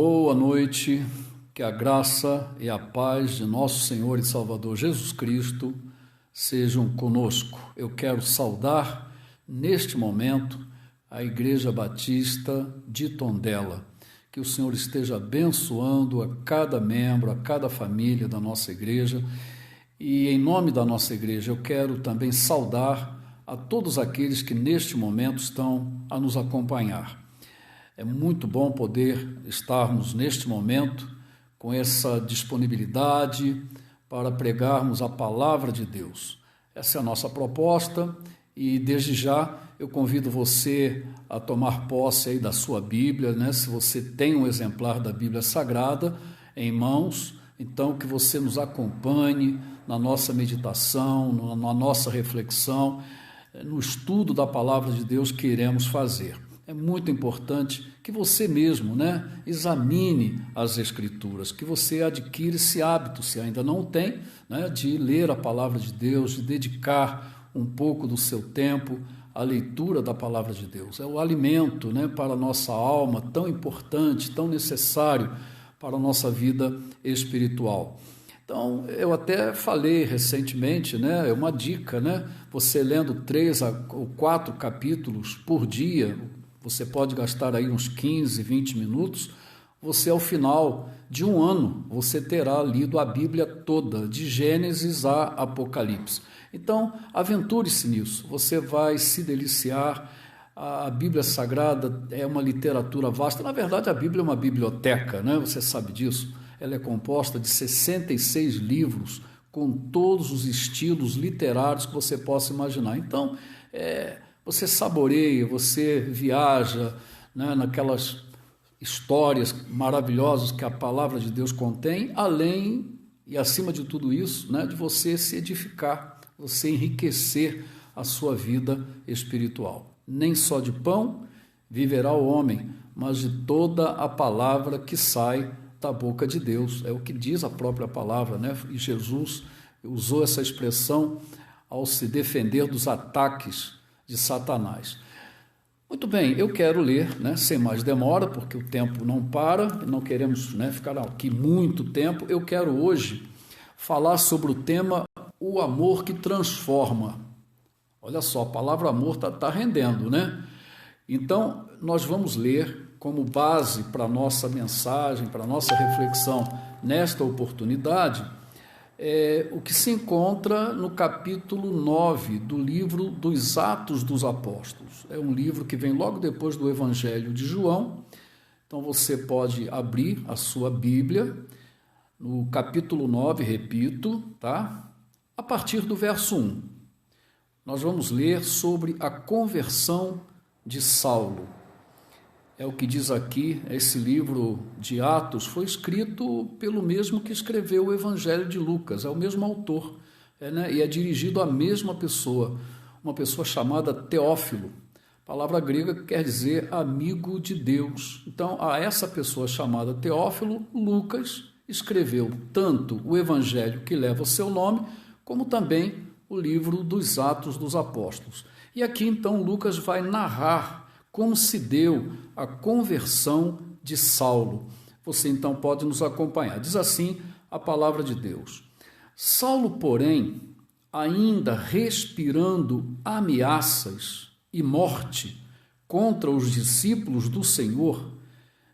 Boa noite, que a graça e a paz de nosso Senhor e Salvador Jesus Cristo sejam conosco. Eu quero saudar neste momento a Igreja Batista de Tondela. Que o Senhor esteja abençoando a cada membro, a cada família da nossa igreja. E em nome da nossa igreja eu quero também saudar a todos aqueles que neste momento estão a nos acompanhar. É muito bom poder estarmos neste momento com essa disponibilidade para pregarmos a palavra de Deus. Essa é a nossa proposta e desde já eu convido você a tomar posse aí da sua Bíblia, né? Se você tem um exemplar da Bíblia Sagrada em mãos, então que você nos acompanhe na nossa meditação, na nossa reflexão, no estudo da palavra de Deus que iremos fazer. É muito importante que você mesmo, examine as Escrituras, que você adquira esse hábito, se ainda não tem, de ler a palavra de Deus, de dedicar um pouco do seu tempo à leitura da palavra de Deus. É o alimento, para a nossa alma, tão importante, tão necessário para a nossa vida espiritual. Então, eu até falei recentemente, é uma dica, você lendo 3 ou 4 capítulos por dia, você pode gastar aí uns 15, 20 minutos, você ao final de um ano, você terá lido a Bíblia toda, de Gênesis a Apocalipse. Então, aventure-se nisso, você vai se deliciar. A Bíblia Sagrada é uma literatura vasta, na verdade a Bíblia é uma biblioteca, você sabe disso. Ela é composta de 66 livros, com todos os estilos literários que você possa imaginar. Então, você saboreia, você viaja naquelas histórias maravilhosas que a palavra de Deus contém, além e acima de tudo isso, de você se edificar, você enriquecer a sua vida espiritual. Nem só de pão viverá o homem, mas de toda a palavra que sai da boca de Deus. É o que diz a própria palavra, E Jesus usou essa expressão ao se defender dos ataques de Satanás. Muito bem, eu quero ler, sem mais demora, porque o tempo não para, não queremos ficar aqui muito tempo. Eu quero hoje falar sobre o tema o amor que transforma. Olha só, a palavra amor está rendendo, Então, nós vamos ler como base para a nossa mensagem, para a nossa reflexão nesta oportunidade, o que se encontra no capítulo 9 do livro dos Atos dos Apóstolos. É um livro que vem logo depois do Evangelho de João. Então você pode abrir a sua Bíblia no capítulo 9, repito, tá? A partir do verso 1. Nós vamos ler sobre a conversão de Saulo. É o que diz aqui, esse livro de Atos foi escrito pelo mesmo que escreveu o Evangelho de Lucas, é o mesmo autor, e é dirigido à mesma pessoa, uma pessoa chamada Teófilo. A palavra grega quer dizer amigo de Deus. Então, a essa pessoa chamada Teófilo, Lucas escreveu tanto o Evangelho que leva o seu nome, como também o livro dos Atos dos Apóstolos. E aqui, então, Lucas vai narrar como se deu a conversão de Saulo. Você então pode nos acompanhar. Diz assim a palavra de Deus. Saulo, porém, ainda respirando ameaças e morte contra os discípulos do Senhor,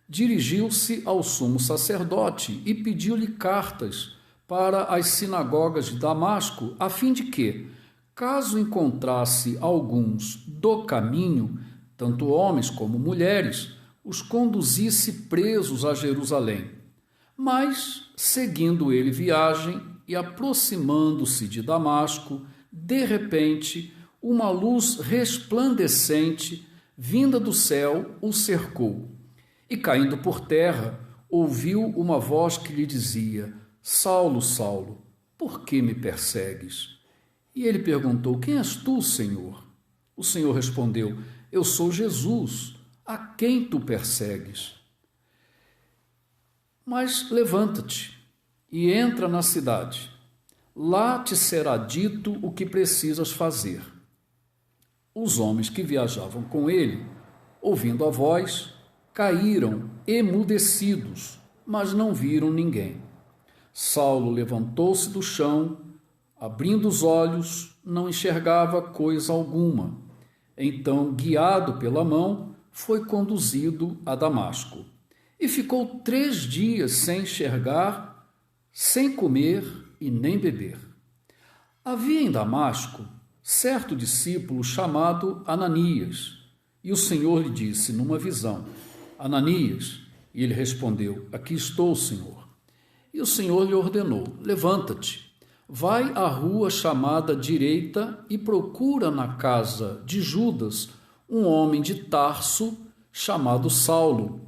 dirigiu-se ao sumo sacerdote e pediu-lhe cartas para as sinagogas de Damasco, a fim de que, caso encontrasse alguns do caminho, tanto homens como mulheres, os conduzisse presos a Jerusalém. Mas, seguindo ele viagem e aproximando-se de Damasco, de repente, uma luz resplandecente, vinda do céu, o cercou. E, caindo por terra, ouviu uma voz que lhe dizia: Saulo, Saulo, por que me persegues? E ele perguntou: Quem és tu, Senhor? O Senhor respondeu: Eu sou Jesus, a quem tu persegues. Mas levanta-te e entra na cidade. Lá te será dito o que precisas fazer. Os homens que viajavam com ele, ouvindo a voz, caíram emudecidos, mas não viram ninguém. Saulo levantou-se do chão, abrindo os olhos, não enxergava coisa alguma. Então, guiado pela mão, foi conduzido a Damasco. E ficou 3 dias sem enxergar, sem comer e nem beber. Havia em Damasco certo discípulo chamado Ananias, e o Senhor lhe disse numa visão: Ananias. E ele respondeu: Aqui estou, Senhor. E o Senhor lhe ordenou: Levanta-te, vai à rua chamada Direita e procura na casa de Judas um homem de Tarso chamado Saulo.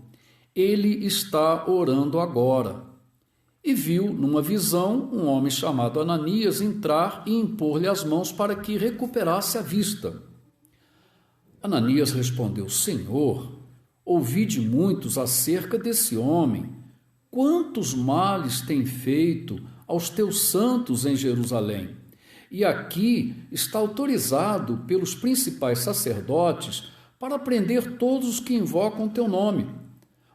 Ele está orando agora. E viu numa visão um homem chamado Ananias entrar e impor-lhe as mãos para que recuperasse a vista. Ananias respondeu: Senhor, ouvi de muitos acerca desse homem. Quantos males tem feito aos teus santos em Jerusalém? E aqui está autorizado pelos principais sacerdotes para prender todos os que invocam teu nome.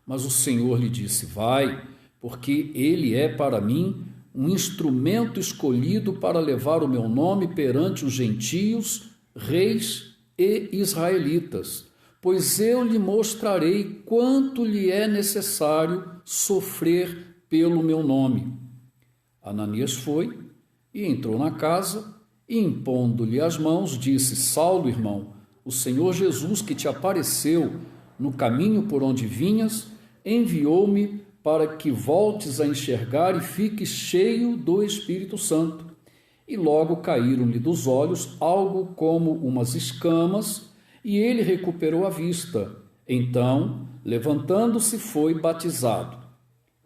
Mas o Senhor lhe disse: Vai, porque ele é para mim um instrumento escolhido para levar o meu nome perante os gentios, reis e israelitas, pois eu lhe mostrarei quanto lhe é necessário sofrer pelo meu nome. Ananias foi e entrou na casa e, impondo-lhe as mãos, disse: Saulo, irmão, o Senhor Jesus, que te apareceu no caminho por onde vinhas, enviou-me para que voltes a enxergar e fiques cheio do Espírito Santo. E logo caíram-lhe dos olhos algo como umas escamas, e ele recuperou a vista. Então, levantando-se, foi batizado.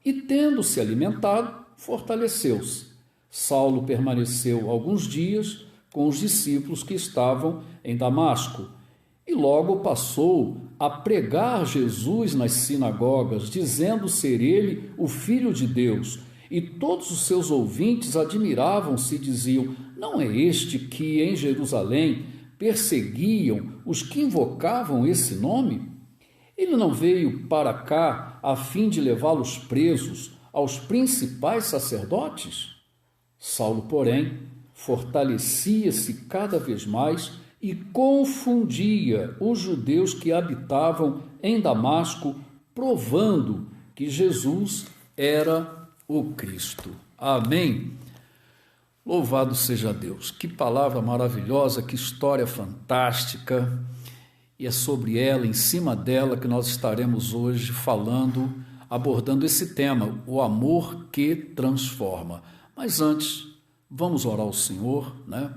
E, tendo se alimentado, fortaleceu-se. Saulo permaneceu alguns dias com os discípulos que estavam em Damasco, e logo passou a pregar Jesus nas sinagogas, dizendo ser ele o Filho de Deus. E todos os seus ouvintes admiravam-se e diziam: Não é este que em Jerusalém perseguiam os que invocavam esse nome? Ele não veio para cá a fim de levá-los presos aos principais sacerdotes? Saulo, porém, fortalecia-se cada vez mais e confundia os judeus que habitavam em Damasco, provando que Jesus era o Cristo. Amém. Louvado seja Deus. Que palavra maravilhosa, que história fantástica. E é sobre ela, em cima dela, que nós estaremos hoje falando, abordando esse tema, o amor que transforma. Mas antes, vamos orar ao Senhor, né?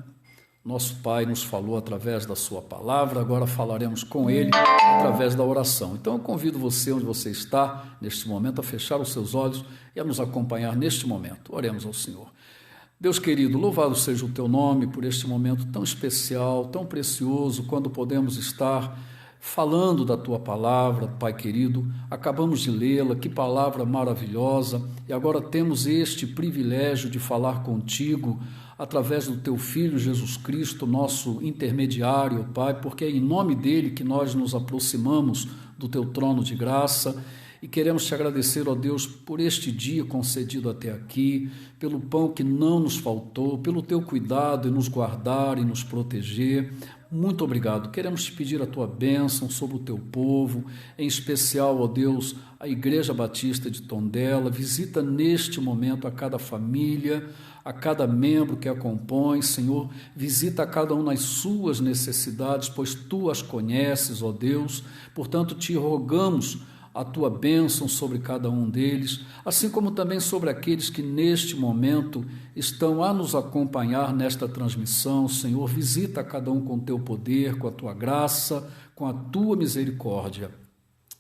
Nosso Pai nos falou através da sua palavra, agora falaremos com Ele através da oração. Então eu convido você, onde você está, neste momento, a fechar os seus olhos e a nos acompanhar neste momento. Oremos ao Senhor. Deus querido, louvado seja o Teu nome por este momento tão especial, tão precioso, quando podemos estar falando da Tua palavra, Pai querido. Acabamos de lê-la, que palavra maravilhosa, e agora temos este privilégio de falar contigo através do Teu Filho Jesus Cristo, nosso intermediário, Pai, porque é em nome dele que nós nos aproximamos do Teu trono de graça. E queremos te agradecer, ó Deus, por este dia concedido até aqui, pelo pão que não nos faltou, pelo teu cuidado em nos guardar e nos proteger. Muito obrigado. Queremos te pedir a tua bênção sobre o teu povo, em especial, ó Deus, a Igreja Batista de Tondela. Visita neste momento a cada família, a cada membro que a compõe, Senhor. Visita a cada um nas suas necessidades, pois tu as conheces, ó Deus. Portanto, te rogamos a tua bênção sobre cada um deles, assim como também sobre aqueles que neste momento estão a nos acompanhar nesta transmissão. Senhor, visita cada um com o teu poder, com a tua graça, com a tua misericórdia.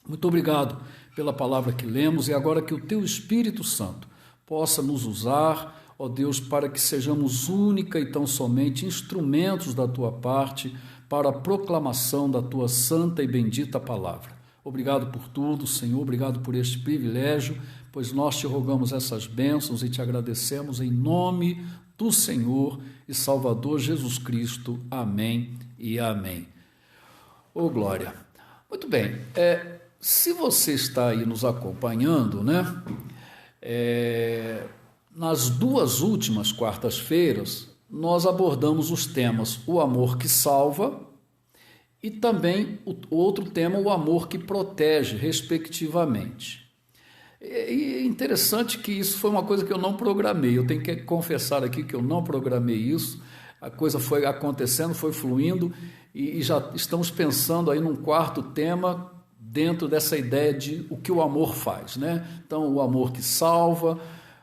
Muito obrigado pela palavra que lemos e agora que o teu Espírito Santo possa nos usar, ó Deus, para que sejamos única e tão somente instrumentos da tua parte para a proclamação da tua santa e bendita palavra. Obrigado por tudo, Senhor, obrigado por este privilégio, pois nós te rogamos essas bênçãos e te agradecemos em nome do Senhor e Salvador Jesus Cristo. Amém e amém. Ô glória! Muito bem, se você está aí nos acompanhando, né, nas duas últimas quartas-feiras, nós abordamos os temas o amor que salva e também o outro tema, o amor que protege, respectivamente. E é interessante que isso foi uma coisa que eu não programei, eu tenho que confessar aqui que eu não programei isso, a coisa foi acontecendo, foi fluindo e já estamos pensando aí num quarto tema dentro dessa ideia de o que o amor faz, né? Então, o amor que salva,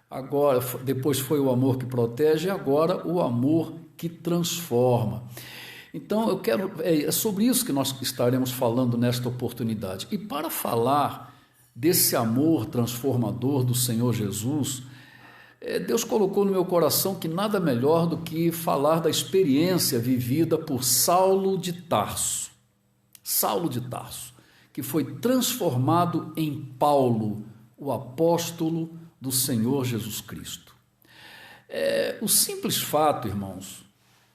agora depois foi o amor que protege e agora o amor que transforma. Então, é sobre isso que nós estaremos falando nesta oportunidade. E para falar desse amor transformador do Senhor Jesus, Deus colocou no meu coração que nada melhor do que falar da experiência vivida por Saulo de Tarso. Saulo de Tarso, que foi transformado em Paulo, o apóstolo do Senhor Jesus Cristo. O simples fato, irmãos,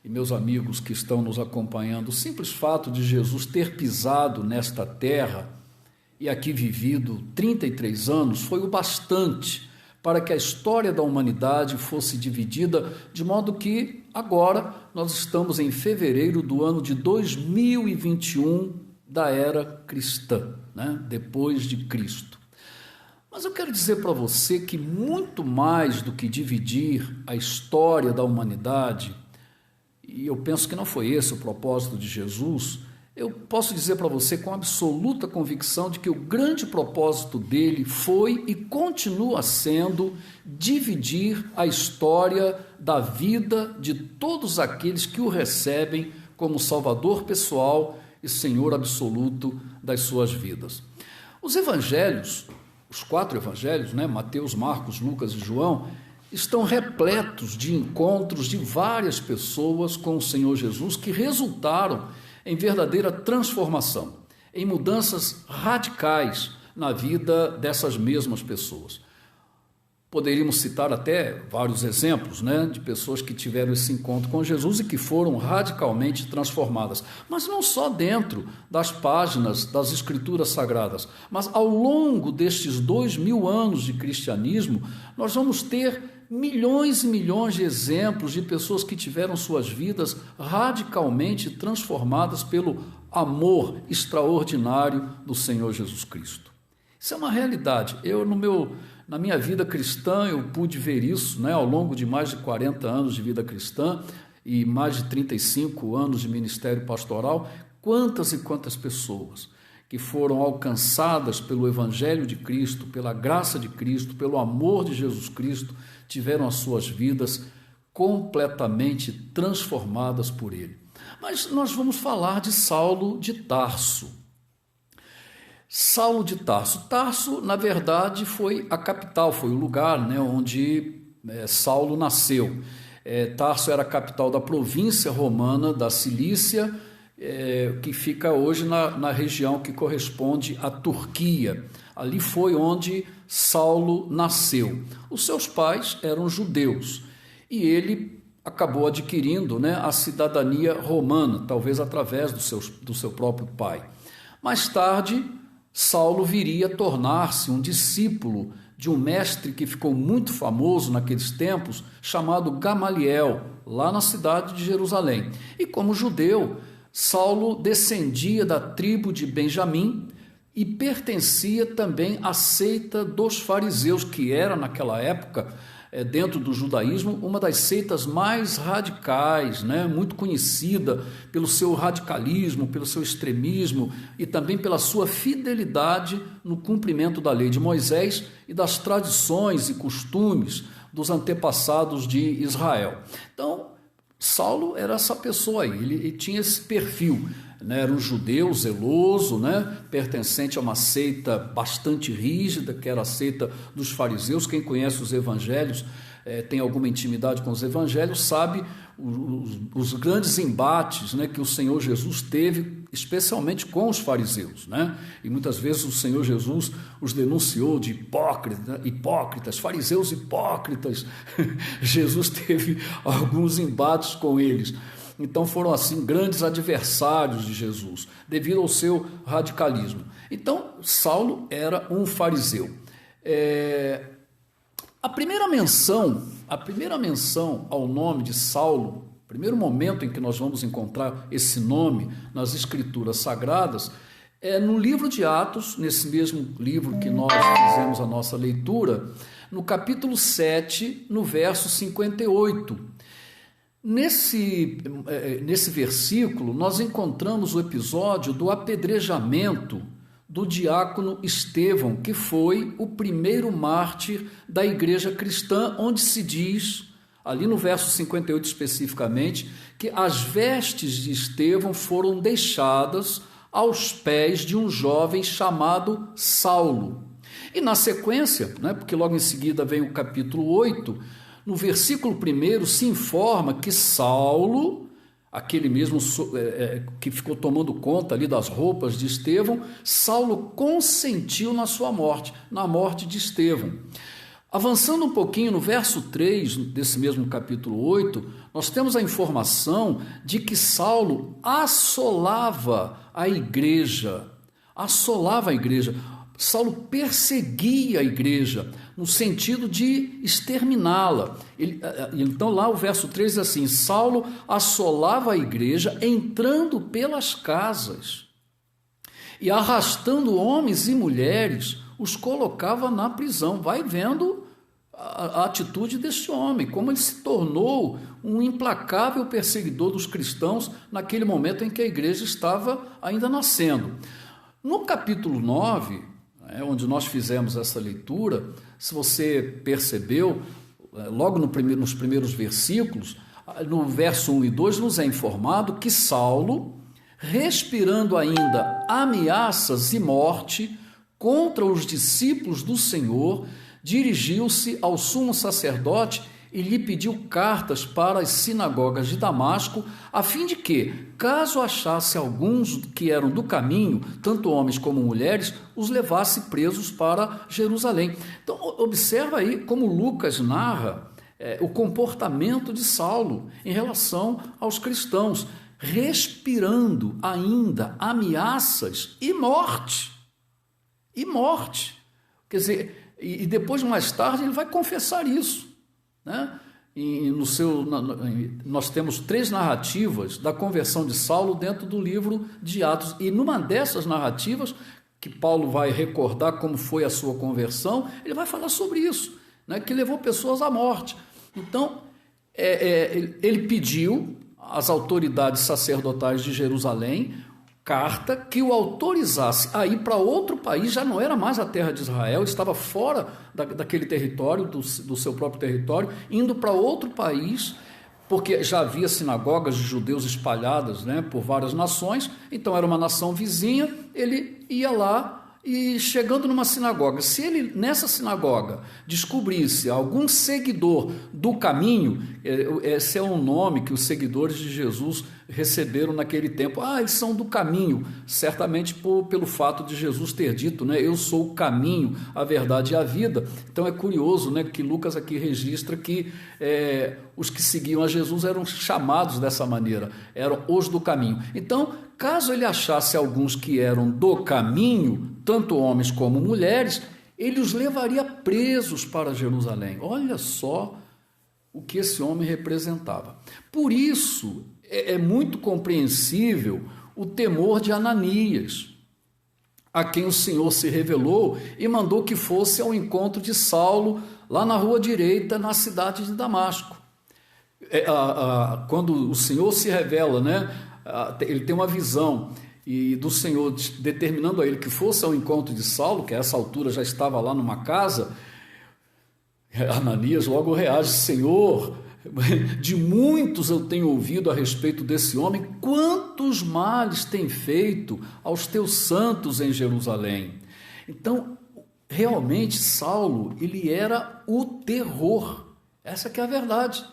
e meus amigos que estão nos acompanhando, o simples fato de Jesus ter pisado nesta terra e aqui vivido 33 anos foi o bastante para que a história da humanidade fosse dividida, de modo que agora nós estamos em fevereiro do ano de 2021 da era cristã, né? Depois de Cristo. Mas eu quero dizer para você que muito mais do que dividir a história da humanidade, e eu penso que não foi esse o propósito de Jesus, eu posso dizer para você com absoluta convicção de que o grande propósito dele foi e continua sendo dividir a história da vida de todos aqueles que o recebem como Salvador pessoal e Senhor absoluto das suas vidas. Os evangelhos, os 4 evangelhos, né, Mateus, Marcos, Lucas e João, estão repletos de encontros de várias pessoas com o Senhor Jesus que resultaram em verdadeira transformação, em mudanças radicais na vida dessas mesmas pessoas. Poderíamos citar até vários exemplos, né, de pessoas que tiveram esse encontro com Jesus e que foram radicalmente transformadas, mas não só dentro das páginas das Escrituras Sagradas, mas ao longo destes 2000 anos de cristianismo, nós vamos ter milhões e milhões de exemplos de pessoas que tiveram suas vidas radicalmente transformadas pelo amor extraordinário do Senhor Jesus Cristo. Isso é uma realidade. Na minha vida cristã, eu pude ver isso, né, ao longo de mais de 40 anos de vida cristã e mais de 35 anos de ministério pastoral, quantas e quantas pessoas que foram alcançadas pelo Evangelho de Cristo, pela graça de Cristo, pelo amor de Jesus Cristo, tiveram as suas vidas completamente transformadas por Ele. Mas nós vamos falar de Saulo de Tarso. Saulo de Tarso. Tarso, na verdade, foi a capital, foi o lugar, né, onde Saulo nasceu. Tarso era a capital da província romana da Cilícia, que fica hoje na região que corresponde à Turquia. Ali foi onde Saulo nasceu. Os seus pais eram judeus e ele acabou adquirindo, né, a cidadania romana, talvez através do seu próprio pai. Mais tarde, Saulo viria a tornar-se um discípulo de um mestre que ficou muito famoso naqueles tempos, chamado Gamaliel, lá na cidade de Jerusalém. E como judeu, Saulo descendia da tribo de Benjamim e pertencia também à seita dos fariseus, que era naquela época, dentro do judaísmo, uma das seitas mais radicais, né? Muito conhecida pelo seu radicalismo, pelo seu extremismo e também pela sua fidelidade no cumprimento da lei de Moisés e das tradições e costumes dos antepassados de Israel. Então, Saulo era essa pessoa aí, ele tinha esse perfil, né? Era um judeu zeloso, né? Pertencente a uma seita bastante rígida, que era a seita dos fariseus. Quem conhece os evangelhos, tem alguma intimidade com os evangelhos, sabe os grandes embates, né, que o Senhor Jesus teve, especialmente com os fariseus, né? E muitas vezes o Senhor Jesus os denunciou de hipócritas, fariseus hipócritas. Jesus teve alguns embates com eles. Então foram assim grandes adversários de Jesus, devido ao seu radicalismo. Então Saulo era um fariseu. A primeira menção ao nome de Saulo, primeiro momento em que nós vamos encontrar esse nome nas Escrituras Sagradas, é no livro de Atos, nesse mesmo livro que nós fizemos a nossa leitura, no capítulo 7, no verso 58. Nesse versículo, nós encontramos o episódio do apedrejamento do diácono Estevão, que foi o primeiro mártir da igreja cristã, onde se diz, ali no verso 58 especificamente, que as vestes de Estevão foram deixadas aos pés de um jovem chamado Saulo. E na sequência, porque logo em seguida vem o capítulo 8, no versículo 1 se informa que Saulo, aquele mesmo que ficou tomando conta ali das roupas de Estevão, Saulo consentiu na sua morte, na morte de Estevão. Avançando um pouquinho no verso 3 desse mesmo capítulo 8, nós temos a informação de que Saulo assolava a igreja. Saulo perseguia a igreja, no sentido de exterminá-la. Então lá o verso 3 diz assim: Saulo assolava a igreja, entrando pelas casas e arrastando homens e mulheres, os colocava na prisão. Vai vendo a atitude deste homem, como ele se tornou um implacável perseguidor dos cristãos naquele momento em que a igreja estava ainda nascendo. No capítulo 9, onde nós fizemos essa leitura, se você percebeu, logo nos primeiros versículos, no verso 1 e 2, nos é informado que Saulo, respirando ainda ameaças e morte contra os discípulos do Senhor, dirigiu-se ao sumo sacerdote e lhe pediu cartas para as sinagogas de Damasco, a fim de que, caso achasse alguns que eram do caminho, tanto homens como mulheres, os levasse presos para Jerusalém. Então, observa aí como Lucas narra o comportamento de Saulo em relação aos cristãos, respirando ainda ameaças e morte. Quer dizer, e depois, mais tarde, ele vai confessar isso. Nós temos 3 narrativas da conversão de Saulo dentro do livro de Atos, e numa dessas narrativas, que Paulo vai recordar como foi a sua conversão, ele vai falar sobre isso, que levou pessoas à morte. Então, ele pediu às autoridades sacerdotais de Jerusalém carta que o autorizasse a ir para outro país. Já não era mais a terra de Israel, ele estava fora daquele território, do seu próprio território, indo para outro país, porque já havia sinagogas de judeus espalhadas por várias nações, então era uma nação vizinha, ele ia lá e, chegando numa sinagoga, se ele nessa sinagoga descobrisse algum seguidor do caminho, esse é um nome que os seguidores de Jesus receberam naquele tempo. Eles são do caminho, certamente pelo fato de Jesus ter dito, eu sou o caminho, a verdade e a vida. Então é curioso, que Lucas aqui registra que os que seguiam a Jesus eram chamados dessa maneira, eram os do caminho. Então, caso ele achasse alguns que eram do caminho, tanto homens como mulheres, ele os levaria presos para Jerusalém. Olha só o que esse homem representava. Por isso, é muito compreensível o temor de Ananias, a quem o Senhor se revelou e mandou que fosse ao encontro de Saulo, lá na rua direita, na cidade de Damasco. Quando o Senhor se revela, ele tem uma visão e do Senhor determinando a ele que fosse ao encontro de Saulo, que a essa altura já estava lá numa casa. Ananias logo reage: Senhor, de muitos eu tenho ouvido a respeito desse homem, quantos males tem feito aos teus santos em Jerusalém. Então, realmente, Saulo, ele era o terror. Essa que é a verdade.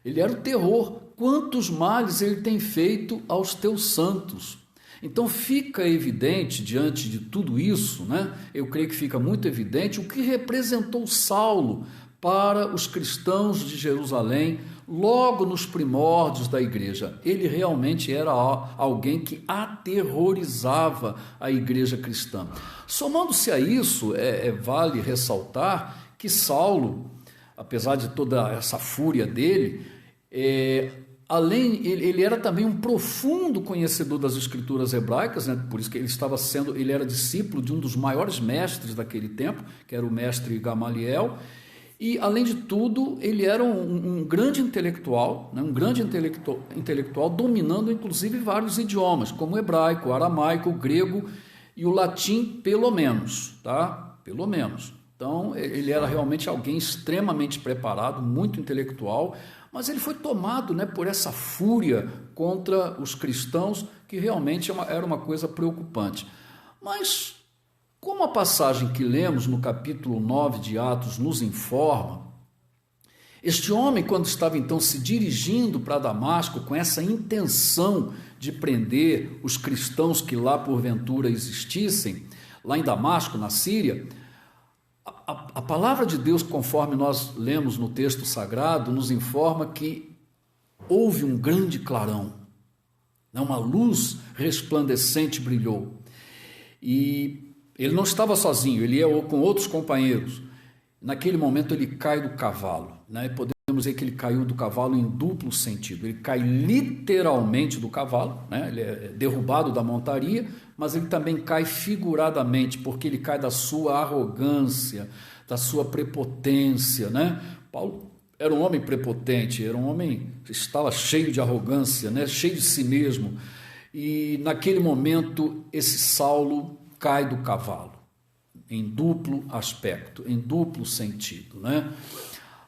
Ele era o terror. Quantos males ele tem feito aos teus santos. Então fica evidente, diante de tudo isso, eu creio que fica muito evidente o que representou Saulo para os cristãos de Jerusalém, logo nos primórdios da igreja. Ele realmente era alguém que aterrorizava a igreja cristã. Somando-se a isso, vale ressaltar que Saulo, apesar de toda essa fúria dele, ele era também um profundo conhecedor das escrituras hebraicas, né? Por isso que ele era discípulo de um dos maiores mestres daquele tempo, que era o mestre Gamaliel, e além de tudo ele era um grande intelectual, né? intelectual dominando inclusive vários idiomas, como o hebraico, o aramaico, o grego e o latim, pelo menos, tá? Pelo menos. Então ele era realmente alguém extremamente preparado, muito intelectual, mas ele foi tomado, né, por essa fúria contra os cristãos, que realmente era uma coisa preocupante. Mas, como a passagem que lemos no capítulo 9 de Atos nos informa, este homem, quando estava então se dirigindo para Damasco com essa intenção de prender os cristãos que lá porventura existissem, lá em Damasco, na Síria, a palavra de Deus, conforme nós lemos no texto sagrado, nos informa que houve um grande clarão, uma luz resplandecente brilhou. E ele não estava sozinho, ele ia com outros companheiros. Naquele momento ele cai do cavalo, né? Podemos dizer que ele caiu do cavalo em duplo sentido. Ele cai literalmente do cavalo, né? Ele é derrubado da montaria, mas ele também cai figuradamente, porque ele cai da sua arrogância, da sua prepotência, né? Paulo era um homem prepotente, era um homem que estava cheio de arrogância, né? Cheio de si mesmo. E naquele momento esse Saulo cai do cavalo, em duplo aspecto, em duplo sentido, né?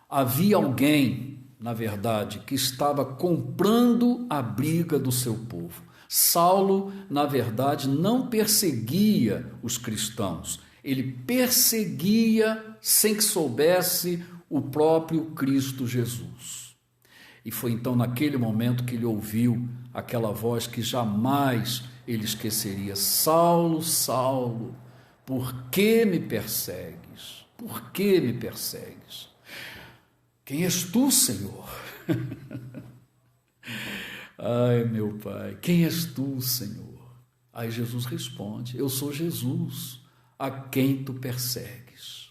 Havia alguém, na verdade, que estava comprando a briga do seu povo. Saulo, na verdade, não perseguia os cristãos, ele perseguia, sem que soubesse, o próprio Cristo Jesus. E foi então naquele momento que ele ouviu aquela voz que jamais ele esqueceria: Saulo, Saulo, por que me persegues? Por que me persegues? Quem és tu, Senhor? Ai, meu Pai, quem és tu, Senhor? Aí Jesus responde: eu sou Jesus, a quem tu persegues.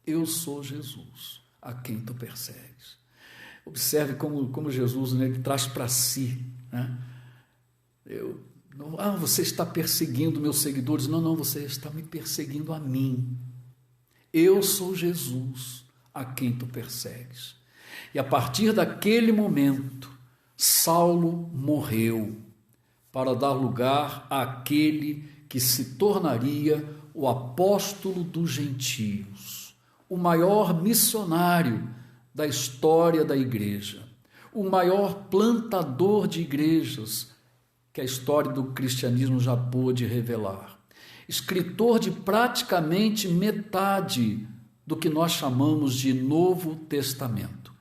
Eu sou Jesus, a quem tu persegues. Observe como Jesus, né, ele traz para si, né? Você está perseguindo meus seguidores. Não, você está me perseguindo a mim. Eu sou Jesus, a quem tu persegues. E a partir daquele momento, Saulo morreu para dar lugar àquele que se tornaria o apóstolo dos gentios, o maior missionário da história da igreja, o maior plantador de igrejas que a história do cristianismo já pôde revelar, escritor de praticamente metade do que nós chamamos de Novo Testamento.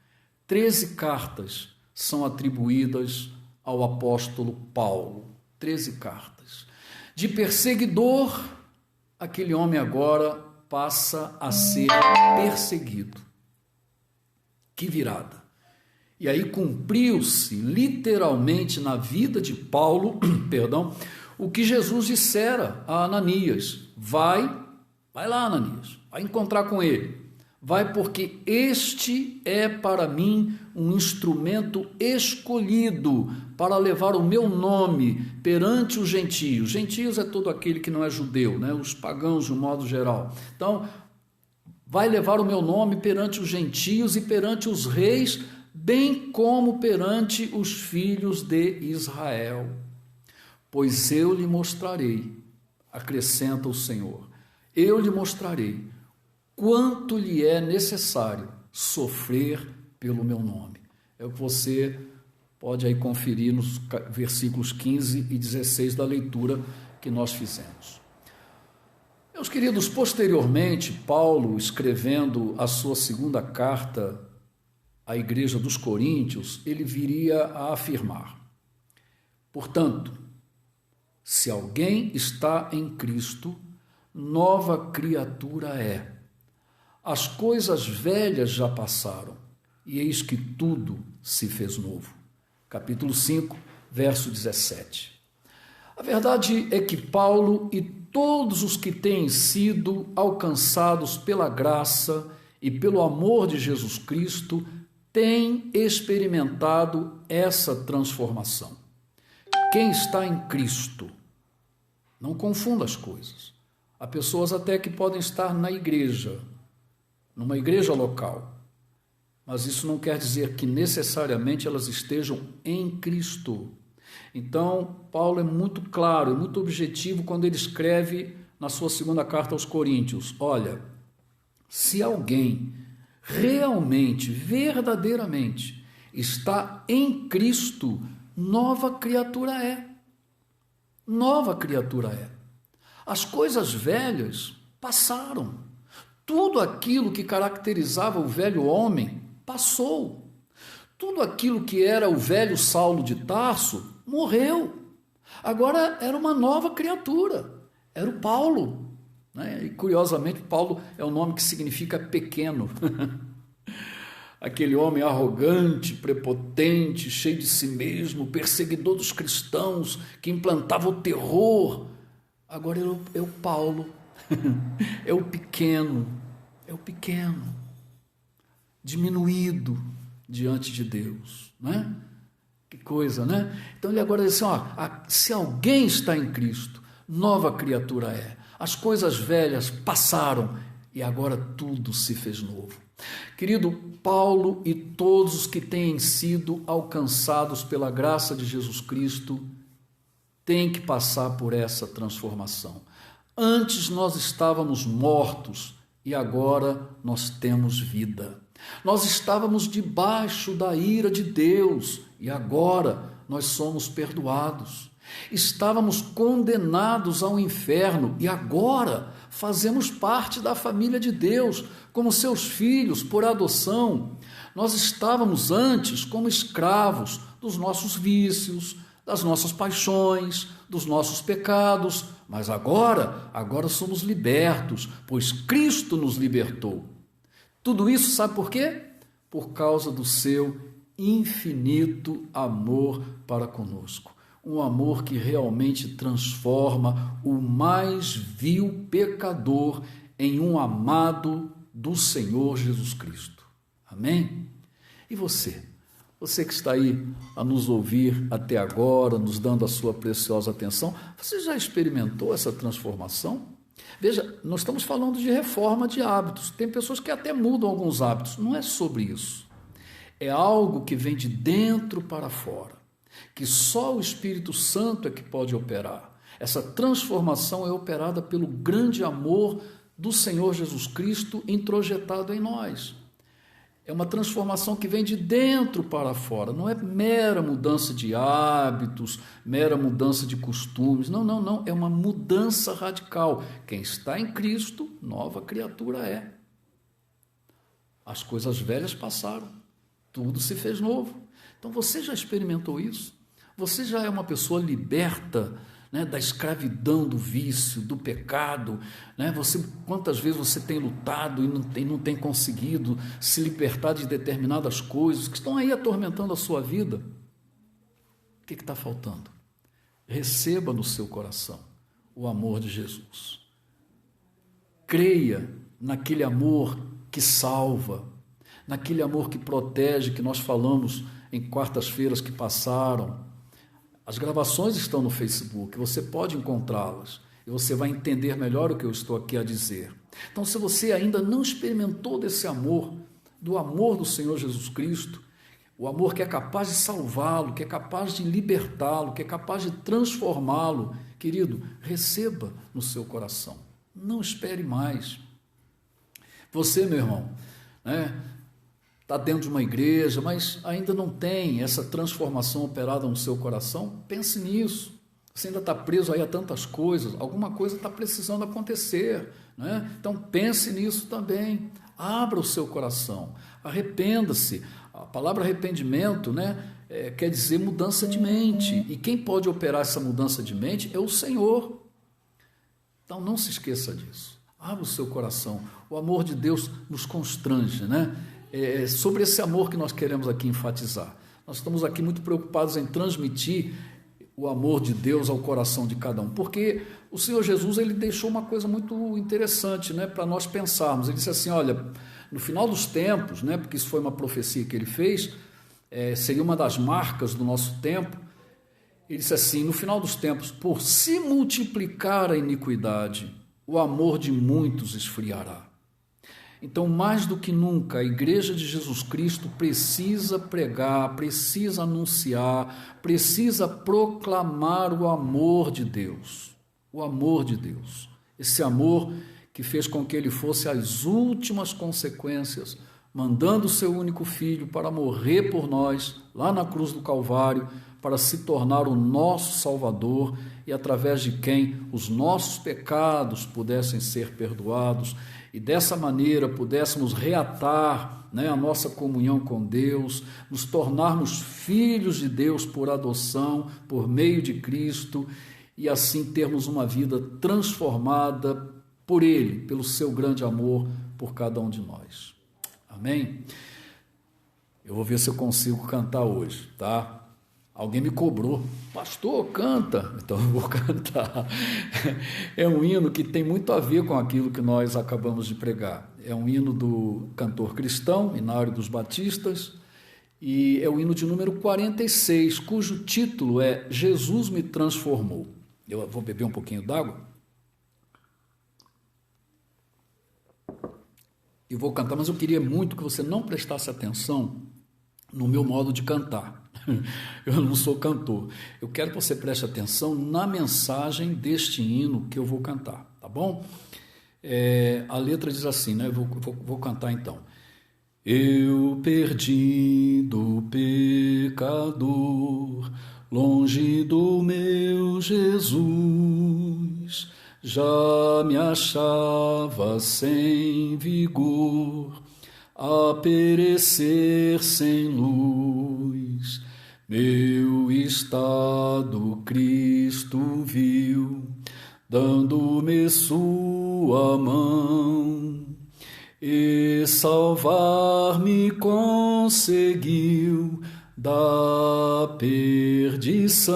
13 cartas são atribuídas ao apóstolo Paulo, 13 cartas. De perseguidor, aquele homem agora passa a ser perseguido. Que virada! E aí cumpriu-se literalmente na vida de Paulo, o que Jesus dissera a Ananias: vai lá, Ananias, vai encontrar com ele. Vai, porque este é para mim um instrumento escolhido para levar o meu nome perante os gentios. Gentios é todo aquele que não é judeu, né? Os pagãos de um modo geral. Então, vai levar o meu nome perante os gentios e perante os reis, bem como perante os filhos de Israel. Pois eu lhe mostrarei, acrescenta o Senhor, eu lhe mostrarei quanto lhe é necessário sofrer pelo meu nome. É o que você pode aí conferir nos versículos 15 e 16 da leitura que nós fizemos. Meus queridos, posteriormente, Paulo, escrevendo a sua segunda carta à igreja dos Coríntios, ele viria a afirmar: portanto, se alguém está em Cristo, nova criatura é. as coisas velhas já passaram, e eis que tudo se fez novo. Capítulo 5, verso 17. A verdade é que Paulo e todos os que têm sido alcançados pela graça e pelo amor de Jesus Cristo têm experimentado essa transformação. Quem está em Cristo, não confunda as coisas. Há pessoas até que podem estar na igreja, numa igreja local, mas isso não quer dizer que necessariamente elas estejam em Cristo. Então, Paulo é muito claro, é muito objetivo quando ele escreve na sua segunda carta aos Coríntios: olha, se alguém realmente, verdadeiramente está em Cristo, nova criatura é. Nova criatura é. As coisas velhas passaram. Tudo aquilo que caracterizava o velho homem passou. Tudo aquilo que era o velho Saulo de Tarso morreu. Agora era uma nova criatura. Era o Paulo. Né? E curiosamente, Paulo é um nome que significa pequeno. Aquele homem arrogante, prepotente, cheio de si mesmo, perseguidor dos cristãos, que implantava o terror. Agora é o Paulo, é o pequeno, diminuído diante de Deus, né? Que coisa, né? Então ele agora diz assim, se alguém está em Cristo, nova criatura é. As coisas velhas passaram e agora tudo se fez novo. Querido, Paulo e todos os que têm sido alcançados pela graça de Jesus Cristo têm que passar por essa transformação. Antes nós estávamos mortos e agora nós temos vida. Nós estávamos debaixo da ira de Deus e agora nós somos perdoados. Estávamos condenados ao inferno e agora fazemos parte da família de Deus, como seus filhos por adoção. Nós estávamos antes como escravos dos nossos vícios, das nossas paixões, dos nossos pecados, mas agora somos libertos, pois Cristo nos libertou. Tudo isso sabe por quê? Por causa do seu infinito amor para conosco. Um amor que realmente transforma o mais vil pecador em um amado do Senhor Jesus Cristo. Amém? E você? Você que está aí a nos ouvir até agora, nos dando a sua preciosa atenção, você já experimentou essa transformação? Veja, nós estamos falando de reforma de hábitos. Tem pessoas que até mudam alguns hábitos. Não é sobre isso. É algo que vem de dentro para fora, que só o Espírito Santo é que pode operar. Essa transformação é operada pelo grande amor do Senhor Jesus Cristo introjetado em nós. É uma transformação que vem de dentro para fora, não é mera mudança de hábitos, mera mudança de costumes, não, é uma mudança radical. Quem está em Cristo, nova criatura é. As coisas velhas passaram, tudo se fez novo. Então você já experimentou isso? Você já é uma pessoa liberta, né, da escravidão, do vício, do pecado, né? Quantas vezes você tem lutado e não tem conseguido se libertar de determinadas coisas que estão aí atormentando a sua vida? O que está faltando? Receba no seu coração o amor de Jesus. Creia naquele amor que salva, naquele amor que protege, que nós falamos em quartas-feiras que passaram. As gravações estão no Facebook, você pode encontrá-las e você vai entender melhor o que eu estou aqui a dizer. Então, se você ainda não experimentou desse amor, do amor do Senhor Jesus Cristo, o amor que é capaz de salvá-lo, que é capaz de libertá-lo, que é capaz de transformá-lo, querido, receba no seu coração. Não espere mais. Você, meu irmão, né? Está dentro de uma igreja, mas ainda não tem essa transformação operada no seu coração, pense nisso. Você ainda está preso aí a tantas coisas, alguma coisa está precisando acontecer, né? Então pense nisso também, abra o seu coração, arrependa-se. A palavra arrependimento, né, quer dizer mudança de mente, e quem pode operar essa mudança de mente é o Senhor. Então não se esqueça disso. Abra o seu coração. O amor de Deus nos constrange, né? É sobre esse amor que nós queremos aqui enfatizar. Nós estamos aqui muito preocupados em transmitir o amor de Deus ao coração de cada um, porque o Senhor Jesus, ele deixou uma coisa muito interessante, né, para nós pensarmos. Ele disse assim, olha, no final dos tempos, né, porque isso foi uma profecia que ele fez, seria uma das marcas do nosso tempo. Ele disse assim, no final dos tempos, por se multiplicar a iniquidade, o amor de muitos esfriará. Então, mais do que nunca, a Igreja de Jesus Cristo precisa pregar, precisa anunciar, precisa proclamar o amor de Deus. O amor de Deus. Esse amor que fez com que ele fosse às últimas consequências, mandando o seu único filho para morrer por nós, lá na cruz do Calvário, para se tornar o nosso Salvador e através de quem os nossos pecados pudessem ser perdoados e dessa maneira pudéssemos reatar, né, a nossa comunhão com Deus, nos tornarmos filhos de Deus por adoção, por meio de Cristo e assim termos uma vida transformada por Ele, pelo seu grande amor por cada um de nós. Amém? Eu vou ver se eu consigo cantar hoje, tá? Alguém me cobrou, pastor, canta, então eu vou cantar. É um hino que tem muito a ver com aquilo que nós acabamos de pregar. É um hino do cantor cristão, Inário dos Batistas, e é o hino de número 46, cujo título é Jesus me transformou. Eu vou beber um pouquinho d'água. E vou cantar, mas eu queria muito que você não prestasse atenção no meu modo de cantar. Eu não sou cantor. Eu quero que você preste atenção na mensagem deste hino que eu vou cantar, tá bom? A letra diz assim, né? Eu vou cantar então. Eu perdido pecador, longe do meu Jesus, já me achava sem vigor, a perecer sem luz. Meu estado Cristo viu, dando-me sua mão, e salvar-me conseguiu da perdição.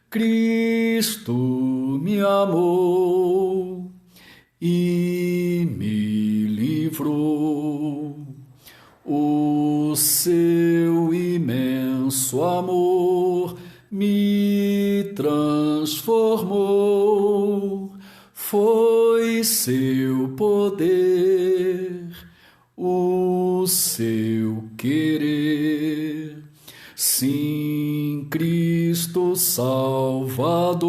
Cristo me amou e me livrou. O seu imenso amor me transformou. Foi seu poder, o seu querer. Sim, Cristo Salvador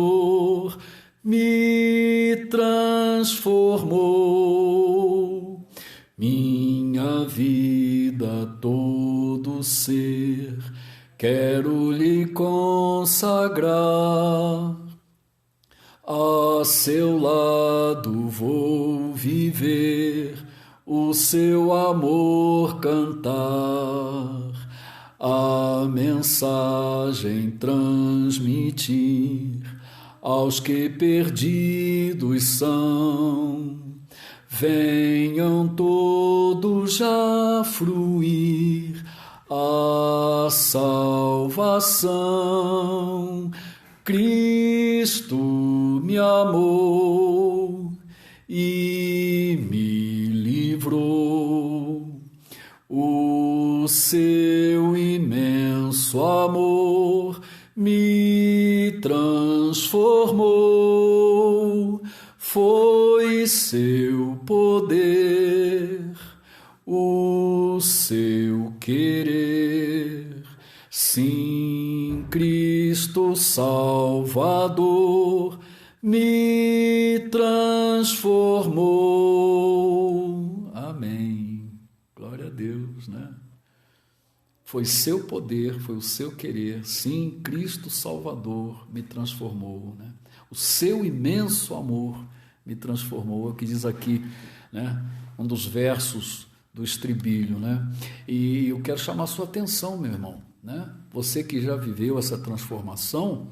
me transformou. Minha vida, todo ser, quero lhe consagrar. A seu lado vou viver, o seu amor cantar, a mensagem transmitir aos que perdidos são. Venham todos a fruir a salvação. Cristo me amou e me livrou. O seu imenso amor me transformou. Foi seu poder, o seu querer. Sim, Cristo Salvador me transformou. Amém. Glória a Deus, né? Foi seu poder, foi o seu querer. Sim, Cristo Salvador me transformou, né? O seu imenso amor me transformou. É o que diz aqui, né? Um dos versos do estribilho, né? E eu quero chamar a sua atenção, meu irmão, né? Você que já viveu essa transformação,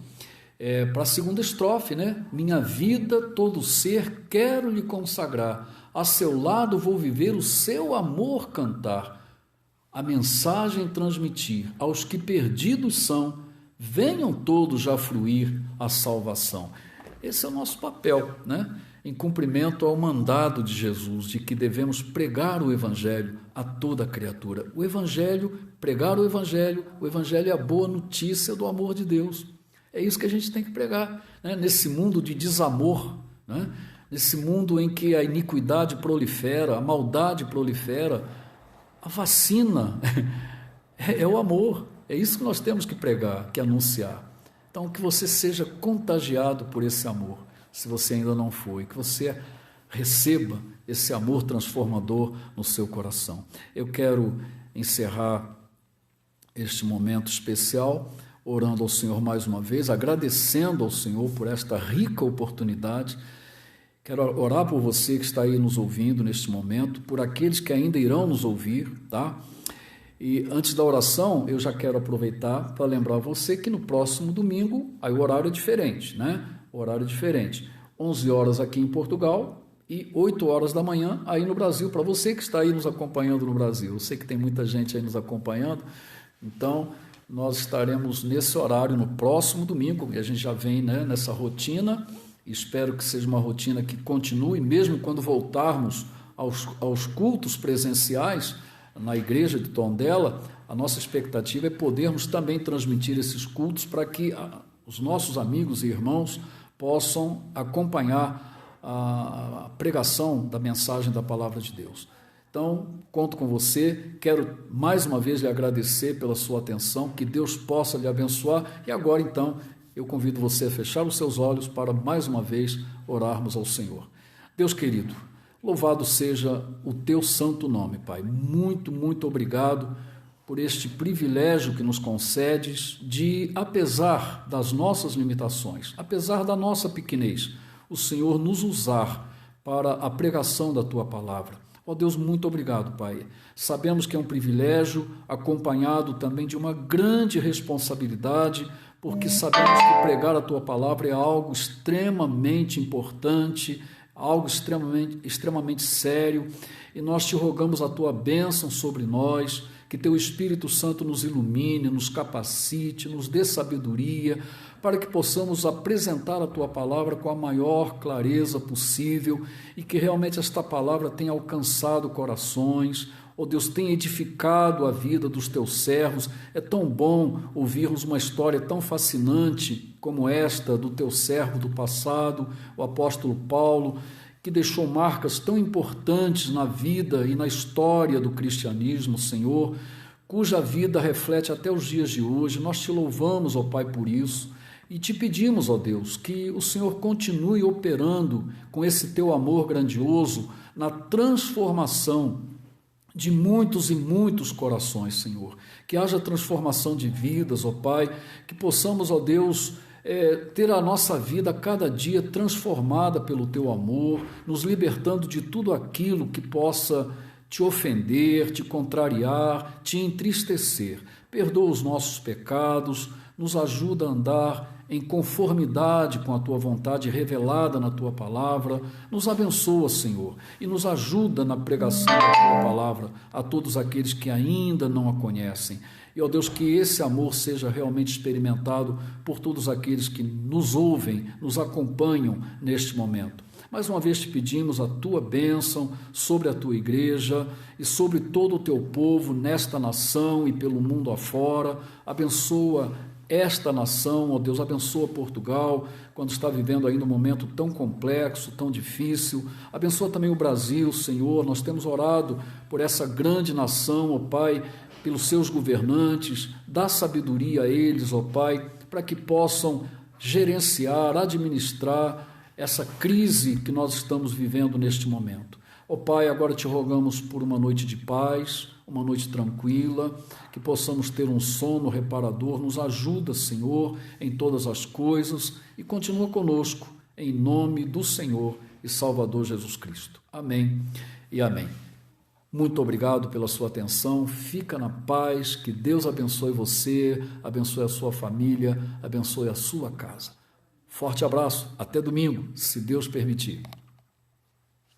para a segunda estrofe, né? Minha vida, todo ser, quero lhe consagrar. A seu lado vou viver, o seu amor cantar. A mensagem transmitir aos que perdidos são, venham todos já fruir a salvação. Esse é o nosso papel, né? Em cumprimento ao mandado de Jesus, de que devemos pregar o Evangelho a toda criatura. O Evangelho, pregar o Evangelho é a boa notícia do amor de Deus. É isso que a gente tem que pregar, né? Nesse mundo de desamor, né? Nesse mundo em que a iniquidade prolifera, a maldade prolifera, a vacina é o amor. É isso que nós temos que pregar, que anunciar. Então, que você seja contagiado por esse amor, se você ainda não foi, que você receba esse amor transformador no seu coração. Eu quero encerrar este momento especial orando ao Senhor mais uma vez, agradecendo ao Senhor por esta rica oportunidade. Quero orar por você que está aí nos ouvindo neste momento, por aqueles que ainda irão nos ouvir, tá? E antes da oração, eu já quero aproveitar para lembrar você que no próximo domingo, aí o horário é diferente, né? O horário é diferente. 11 horas aqui em Portugal e 8 horas da manhã aí no Brasil, para você que está aí nos acompanhando no Brasil. Eu sei que tem muita gente aí nos acompanhando, então nós estaremos nesse horário no próximo domingo, e a gente já vem, né, nessa rotina. Espero que seja uma rotina que continue, mesmo quando voltarmos aos cultos presenciais na igreja de Tondela. A nossa expectativa é podermos também transmitir esses cultos para que os nossos amigos e irmãos possam acompanhar a pregação da mensagem da palavra de Deus. Então, conto com você, quero mais uma vez lhe agradecer pela sua atenção, que Deus possa lhe abençoar, e agora então eu convido você a fechar os seus olhos para mais uma vez orarmos ao Senhor. Deus querido, louvado seja o teu santo nome, Pai. Muito, muito obrigado por este privilégio que nos concedes de, apesar das nossas limitações, apesar da nossa pequenez, o Senhor nos usar para a pregação da tua palavra. Ó Deus, muito obrigado, Pai. Sabemos que é um privilégio, acompanhado também de uma grande responsabilidade, porque sabemos que pregar a Tua palavra é algo extremamente importante, algo extremamente sério, e nós te rogamos a Tua bênção sobre nós, que Teu Espírito Santo nos ilumine, nos capacite, nos dê sabedoria, para que possamos apresentar a Tua palavra com a maior clareza possível e que realmente esta palavra tenha alcançado corações, ó Deus, tenha edificado a vida dos Teus servos. É tão bom ouvirmos uma história tão fascinante como esta do Teu servo do passado, o apóstolo Paulo, que deixou marcas tão importantes na vida e na história do cristianismo, Senhor, cuja vida reflete até os dias de hoje. Nós te louvamos, ó Pai, por isso. E te pedimos, ó Deus, que o Senhor continue operando com esse teu amor grandioso na transformação de muitos e muitos corações, Senhor. Que haja transformação de vidas, ó Pai, que possamos, ó Deus, ter a nossa vida a cada dia transformada pelo teu amor, nos libertando de tudo aquilo que possa te ofender, te contrariar, te entristecer. Perdoa os nossos pecados, nos ajuda a andar em conformidade com a Tua vontade revelada na Tua palavra. Nos abençoa, Senhor, e nos ajuda na pregação da Tua palavra a todos aqueles que ainda não a conhecem. E, ó Deus, que esse amor seja realmente experimentado por todos aqueles que nos ouvem, nos acompanham neste momento. Mais uma vez te pedimos a Tua bênção sobre a Tua igreja e sobre todo o Teu povo nesta nação e pelo mundo afora. Abençoa esta nação, ó Deus, abençoa Portugal, quando está vivendo ainda um momento tão complexo, tão difícil. Abençoa também o Brasil, Senhor. Nós temos orado por essa grande nação, ó Pai, pelos seus governantes. Dá sabedoria a eles, ó Pai, para que possam gerenciar, administrar essa crise que nós estamos vivendo neste momento. Ó Pai, agora te rogamos por uma noite de paz, uma noite tranquila, que possamos ter um sono reparador. Nos ajuda, Senhor, em todas as coisas e continua conosco, em nome do Senhor e Salvador Jesus Cristo. Amém e amém. Muito obrigado pela sua atenção, fica na paz, que Deus abençoe você, abençoe a sua família, abençoe a sua casa. Forte abraço, até domingo, se Deus permitir.